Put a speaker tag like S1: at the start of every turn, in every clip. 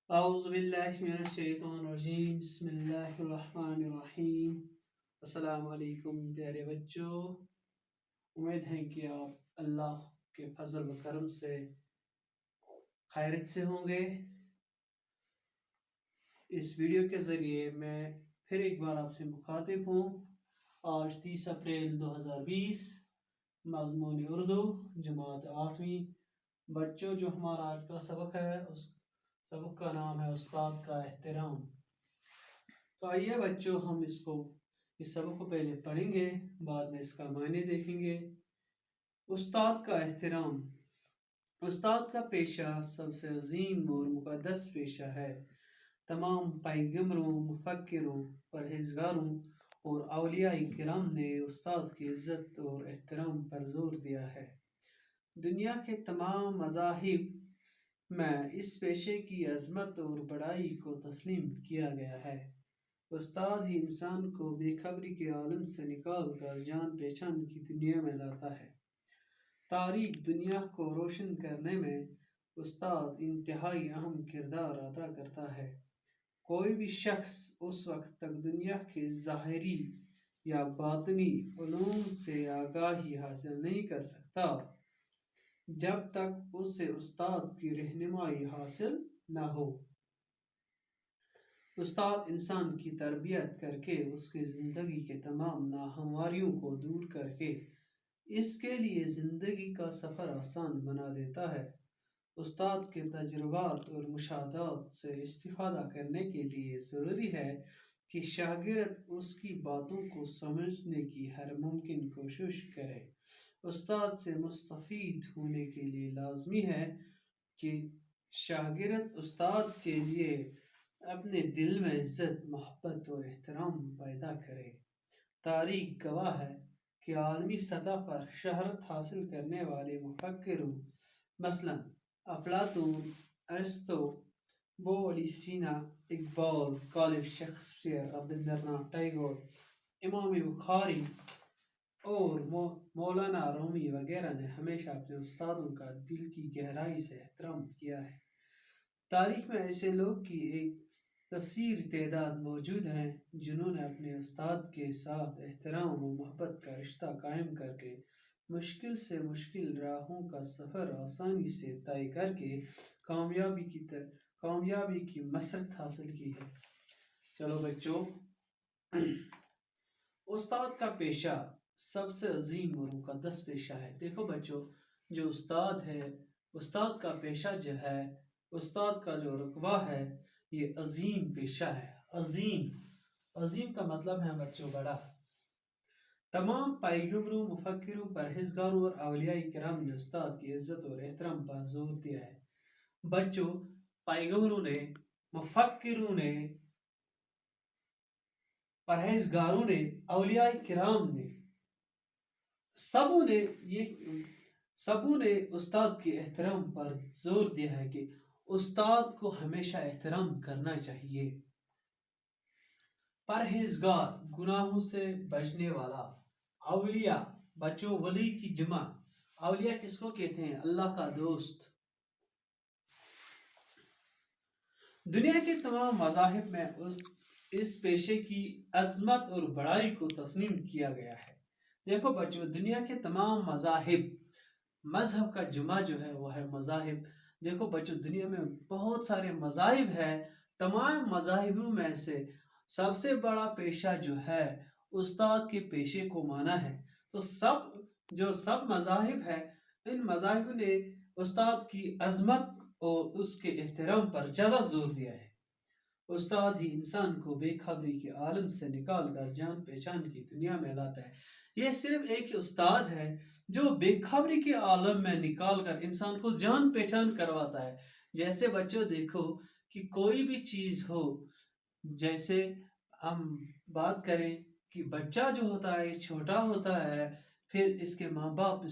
S1: اعوذ باللہ من الشیطان الرجیم بسم اللہ الرحمن الرحیم۔ السلام علیکم پیارے بچوں، امید ہے کہ آپ اللہ کے فضل و کرم سے خیریت سے ہوں گے۔ اس ویڈیو کے ذریعے میں پھر ایک بار آپ سے مخاطب ہوں۔ آج 30 اپریل 2020، مضمون اردو جماعت 8ویں۔ بچوں، جو ہمارا آج کا سبق ہے اس سبق کا نام ہے استاد کا احترام۔ تو آئیے بچوں، ہم اس سبق کو پہلے پڑھیں گے، بعد میں اس کا معنی دیکھیں گے۔ استاد کا احترام۔ استاد کا پیشہ سب سے عظیم اور مقدس پیشہ ہے۔ تمام پیغمبروں، مفکروں، پرہیزگاروں اور اولیاء کرام نے استاد کی عزت اور احترام پر زور دیا ہے۔ دنیا کے تمام مذاہب میں اس پیشے کی عظمت اور بڑائی کو تسلیم کیا گیا ہے۔ استاد ہی انسان کو بے خبری کے عالم سے نکال کر جان پہچان کی دنیا میں لاتا ہے۔ تاریک دنیا کو روشن کرنے میں استاد انتہائی اہم کردار ادا کرتا ہے۔ کوئی بھی شخص اس وقت تک دنیا کے ظاہری یا باطنی علوم سے آگاہی حاصل نہیں کر سکتا جب تک اسے استاد کی رہنمائی حاصل نہ ہو۔ استاد انسان کی تربیت کر کے اس کی زندگی کے تمام ناہمواریوں کو دور کر کے اس کے لیے زندگی کا سفر آسان بنا دیتا ہے۔ استاد کے تجربات اور مشاہدات سے استفادہ کرنے کے لیے ضروری ہے کہ شاگرد اس کی باتوں کو سمجھنے کی ہر ممکن کوشش کرے۔ استاد سے مستفید ہونے کے لیے لازمی ہے کہ شاگرد استاد کے لیے اپنے دل میں عزت، محبت اور احترام پیدا کرے۔ تاریخ گواہ ہے کہ عالمی سطح پر شہرت حاصل کرنے والے مفکروں مثلاً افلاطون، ارسطو، بو علی سینا، اقبال، غالب شیکسپیئر، ربندر ناتھ ٹیگور، امام بخاری اور مولانا رومی وغیرہ نے ہمیشہ اپنے استادوں کا دل کی گہرائی سے احترام کیا ہے۔ تاریخ میں ایسے لوگ کی ایک کثیر تعداد موجود ہیں جنہوں نے اپنے استاد کے ساتھ احترام و محبت کا رشتہ قائم کر کے مشکل سے مشکل راہوں کا سفر آسانی سے طے کر کے کامیابی کی مسرت حاصل کی ہے۔ چلو بچوں، استاد کا پیشہ سب سے عظیم اور مقدس پیشہ ہے۔ دیکھو بچوں، جو استاد ہے، استاد کا پیشہ جو ہے، استاد کا جو رتبہ ہے، یہ عظیم پیشہ ہے۔ عظیم کا مطلب ہے بچوں بڑا۔ تمام پیغمبروں، مفکروں، پرہیزگاروں اور اولیاء کرام نے استاد کی عزت اور احترام پر زور دیا ہے۔ بچوں، پیغمبروں نے، مفکروں نے، پرہیزگاروں نے، اولیاء کرام نے، سبوں نے استاد کے احترام پر زور دیا ہے کہ استاد کو ہمیشہ احترام کرنا چاہیے۔ پرہیزگار، گناہوں سے بچنے والا۔ اولیاء، بچوں ولی کی جمع۔ اولیاء کس کو کہتے ہیں؟ اللہ کا دوست۔ دنیا کے تمام مذاہب میں اس پیشے کی عظمت اور بڑائی کو تسلیم کیا گیا ہے۔ دیکھو بچوں، دنیا کے تمام مذہب کا جمع جو ہے وہ ہے مذاہب۔ دیکھو بچوں، دنیا میں بہت سارے مذاہب ہیں۔ تمام مذاہبوں میں سے سب سے بڑا پیشہ جو ہے استاد کے پیشے کو مانا ہے۔ تو سب مذاہب ہیں، ان مذاہب نے استاد کی عظمت اور اس کے احترام پر زیادہ زور دیا ہے۔ استاد ہی انسان کو بے خبری کے عالم سے نکال کر جان پہچان کی دنیا میں لاتا ہے۔ یہ صرف ایک استاد ہے جو بے خبری کے عالم میں نکال کر انسان کو جان پہچان کرواتا ہے۔ جیسے بچوں دیکھو کہ کوئی بھی چیز ہو، جیسے ہم بات کریں کہ بچہ جو ہوتا ہے چھوٹا ہوتا ہے، پھر اس کے ماں باپ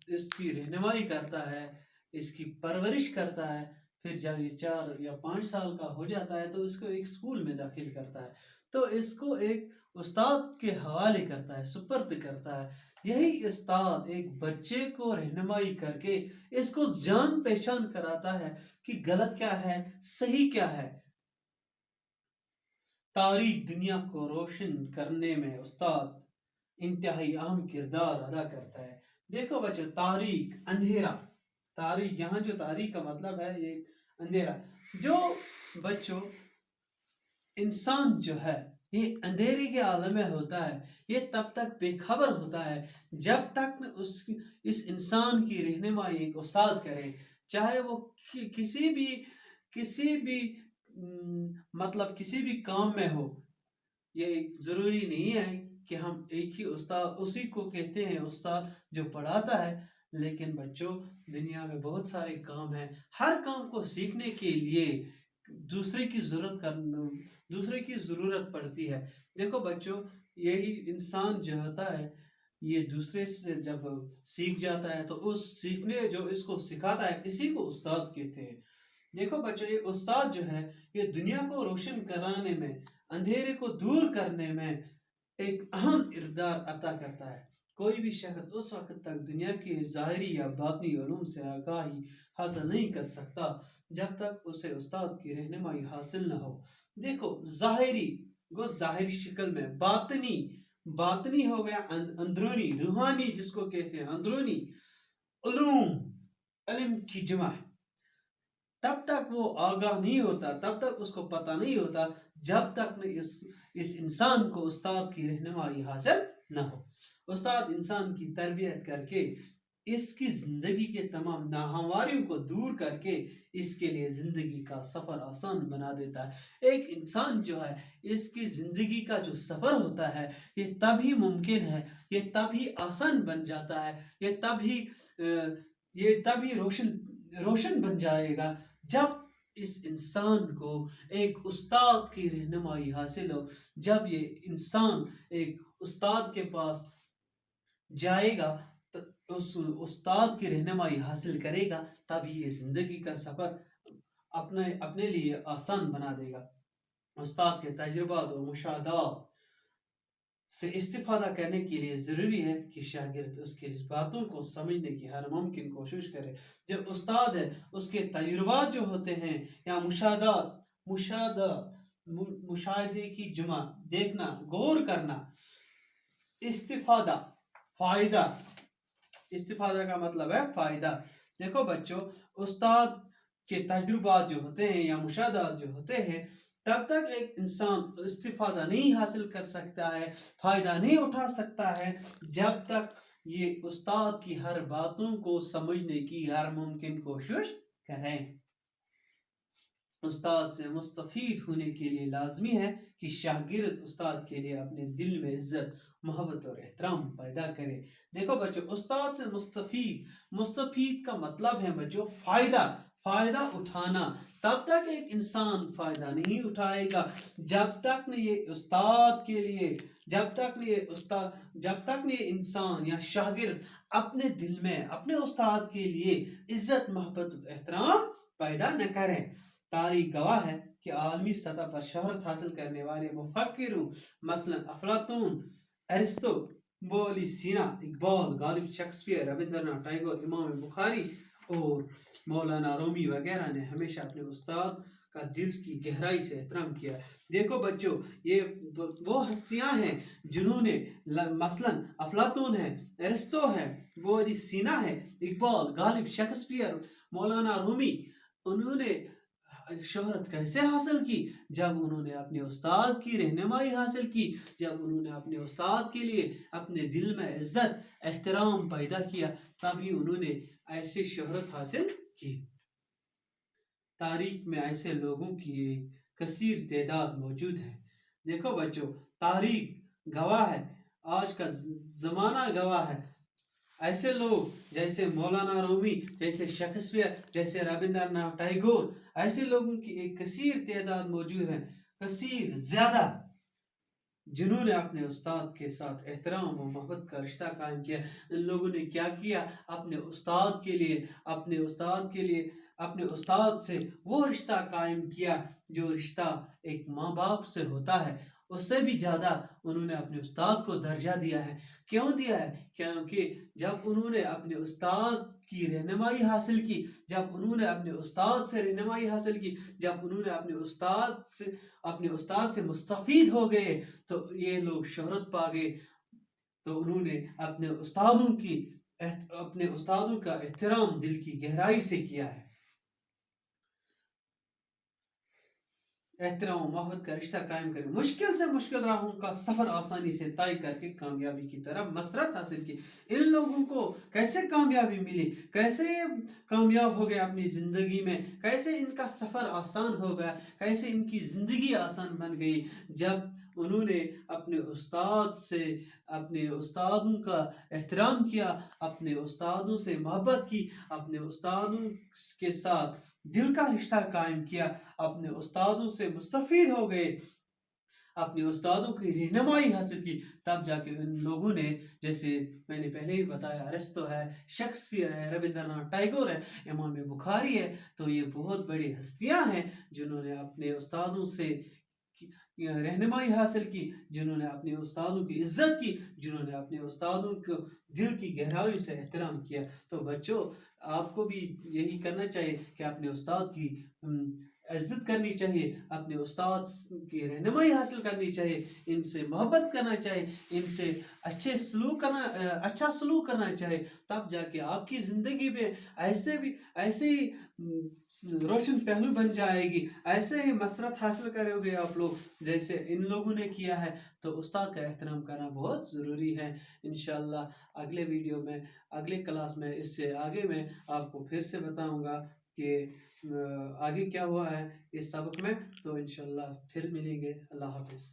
S1: اس کی رہنمائی کرتا ہے، اس کی پرورش کرتا ہے، پھر جب یہ 4 یا 5 سال کا ہو جاتا ہے تو اس کو ایک اسکول میں داخل کرتا ہے، تو اس کو ایک استاد کے حوالے کرتا ہے، سپرد کرتا ہے۔ یہی استاد ایک بچے کو رہنمائی کر کے اس کو جان پہچان کراتا ہے کہ غلط کیا ہے، صحیح کیا ہے۔ تاریخ دنیا کو روشن کرنے میں استاد انتہائی اہم کردار ادا کرتا ہے۔ دیکھو بچوں، تاریخ اندھیرا، تاریخ یہاں جو تاریخ کا مطلب ہے یہ اندھیرا، جو بچوں انسان جو ہے یہ اندھیرے کے عالم میں ہوتا ہے، یہ تب تک بے خبر ہوتا ہے جب تک اس انسان کی رہنمائی ایک استاد کرے، چاہے وہ کسی بھی مطلب کسی بھی کام میں ہو۔ یہ ضروری نہیں ہے کہ ہم ایک ہی استاد، اسی کو کہتے ہیں استاد جو پڑھاتا ہے، لیکن بچوں دنیا میں بہت سارے کام ہیں، ہر کام کو سیکھنے کے لیے دوسرے کی ضرورت پڑتی ہے۔ دیکھو بچوں، یہی انسان جو ہوتا ہے یہ دوسرے سے جب سیکھ جاتا ہے تو اس سیکھنے جو اس کو سکھاتا ہے اسی کو استاد کہتے ہیں۔ دیکھو بچوں، یہ استاد جو ہے یہ دنیا کو روشن کرانے میں، اندھیرے کو دور کرنے میں ایک اہم کردار ادا کرتا ہے۔ کوئی بھی شخص اس وقت تک دنیا کے ظاہری یا باطنی علوم سے آگاہی حاصل نہیں کر سکتا جب تک اسے استاد کی رہنمائی حاصل نہ ہو۔ دیکھو، ظاہری ظاہری شکل میں، باطنی ہو گیا اندرونی، روحانی جس کو کہتے ہیں اندرونی علم کی جمع، تب تک وہ آگاہ نہیں ہوتا، تب تک اس کو پتہ نہیں ہوتا جب تک اس انسان کو استاد کی رہنمائی حاصل نہ ہو۔ استاد انسان کی تربیت کر کے اس کی زندگی کے تمام ناہمواریوں کو دور کر کے اس کے لیے زندگی کا سفر آسان بنا دیتا ہے۔ ایک انسان جو ہے اس کی زندگی کا جو سفر ہوتا ہے یہ تبھی ممکن ہے، یہ تبھی آسان بن جاتا ہے، یہ تبھی روشن بن جائے گا جب اس انسان کو ایک استاد کی رہنمائی حاصل ہو۔ جب یہ انسان ایک استاد کے پاس جائے گا، اس استاد کی رہنمائی حاصل کرے گا، تبھی یہ زندگی کا سفر اپنے لیے آسان بنا دے گا۔ استاد کے تجربات اور مشاہدات سے استفادہ کرنے کے لیے ضروری ہے کہ شاگرد اس کی باتوں کو سمجھنے کی ہر ممکن کوشش کرے۔ جب استاد ہے اس کے تجربات جو ہوتے ہیں یا مشاہدے کی جمع، دیکھنا، غور کرنا، استفادہ کا مطلب ہے فائدہ۔ دیکھو بچوں، استاد کے تجربات جو ہوتے ہیں یا مشاہدات جو ہوتے ہیں، تب تک ایک انسان استفادہ نہیں حاصل کر سکتا ہے، فائدہ نہیں اٹھا سکتا ہے جب تک یہ استاد کی ہر باتوں کو سمجھنے کی ہر ممکن کوشش کریں۔ استاد سے مستفید ہونے کے لیے لازمی ہے کہ شاگرد استاد کے لیے اپنے دل میں عزت، محبت اور احترام پیدا کرے۔ دیکھو بچوں، استاد سے مستفید کا مطلب ہے بچوں فائدہ اٹھانا۔ تب تک ایک انسان فائدہ نہیں اٹھائے گا جب تک یہ انسان یا شاگرد اپنے دل میں اپنے استاد کے لیے عزت، محبت اور احترام پیدا نہ کرے۔ تاریخ گواہ ہے کہ عالمی سطح پر شہرت حاصل کرنے والے مفکروں مثلا افلاطون، ارسطو، ابو سینا، اقبال، غالب شیکسپیئر، رابندر ناتھ ٹیگور، امام بخاری اور مولانا رومی وغیرہ نے ہمیشہ اپنے استاد کا دل کی گہرائی سے احترام کیا۔ دیکھو بچوں، یہ وہ ہستیاں ہیں جنہوں نے مثلا افلاطون ہے، ارسطو ہے، ابو سینا ہے، اقبال، غالب شیکسپیئر، مولانا رومی، انہوں نے شہرت کیسے حاصل کی؟ جب انہوں نے اپنے استاد کی رہنمائی حاصل کی، جب انہوں نے اپنے استاد کے لیے اپنے دل میں عزت، احترام پیدا کیا، تبھی انہوں نے ایسی شہرت حاصل کی۔ تاریخ میں ایسے لوگوں کی ایک کثیر تعداد موجود ہے۔ دیکھو بچوں، تاریخ گواہ ہے، آج کا زمانہ گواہ ہے، ایسے لوگ جیسے مولانا رومی، جیسے شیکسپیئر، جیسے رابندر ناتھ ٹیگور، ایسے لوگوں کی ایک کثیر تعداد موجود ہے، کثیر زیادہ، جنہوں نے اپنے استاد کے ساتھ احترام و محبت کا رشتہ قائم کیا۔ ان لوگوں نے کیا کیا؟ اپنے استاد کے لیے اپنے استاد سے وہ رشتہ قائم کیا جو رشتہ ایک ماں باپ سے ہوتا ہے، اس سے بھی زیادہ انہوں نے اپنے استاد کو درجہ دیا ہے۔ کیوں دیا ہے؟ کیونکہ جب انہوں نے اپنے استاد کی رہنمائی حاصل کی، جب انہوں نے اپنے استاد سے رہنمائی حاصل کی، جب انہوں نے اپنے استاد سے مستفید ہو گئے، تو یہ لوگ شہرت پا گئے، تو انہوں نے اپنے استادوں کا احترام دل کی گہرائی سے کیا ہے۔ احترام و محبت کا رشتہ قائم کریں، مشکل سے مشکل راہوں کا سفر آسانی سے طے کر کے کامیابی کی طرف مسرت حاصل کی۔ ان لوگوں کو کیسے کامیابی ملی، کیسے یہ کامیاب ہو گئے اپنی زندگی میں، کیسے ان کا سفر آسان ہو گیا، کیسے ان کی زندگی آسان بن گئی؟ جب انہوں نے اپنے استادوں کا احترام کیا، اپنے استادوں سے محبت کی، اپنے استادوں کے ساتھ دل کا رشتہ قائم کیا، اپنے استادوں سے مستفید ہو گئے، اپنے استادوں کی رہنمائی حاصل کی، تب جا کے ان لوگوں نے، جیسے میں نے پہلے ہی بتایا، ارسطو ہے، شیکسپیئر ہے، ربندر ناتھ ٹیگور ہے، امام بخاری ہے، تو یہ بہت بڑی ہستیاں ہیں جنہوں نے اپنے استادوں سے رہنمائی حاصل کی، جنہوں نے اپنے استادوں کی عزت کی، جنہوں نے اپنے استادوں کو دل کی گہرائی سے احترام کیا۔ تو بچوں، آپ کو بھی یہی کرنا چاہیے کہ اپنے استاد کی عزت کرنی چاہیے، اپنے استاد کی رہنمائی حاصل کرنی چاہیے، ان سے محبت کرنا چاہیے، ان سے اچھا سلوک کرنا چاہیے، تب جا کے آپ کی زندگی میں ایسے ہی روشن پہلو بن جائے گی، ایسے ہی مسرت حاصل کرو گے آپ لوگ جیسے ان لوگوں نے کیا ہے۔ تو استاد کا احترام کرنا بہت ضروری ہے۔ انشاءاللہ اگلے ویڈیو میں، اگلے کلاس میں، اس سے آگے میں آپ کو پھر سے بتاؤں گا کہ آگے کیا ہوا ہے اس سبق میں۔ تو انشاءاللہ پھر ملیں گے۔ اللہ حافظ۔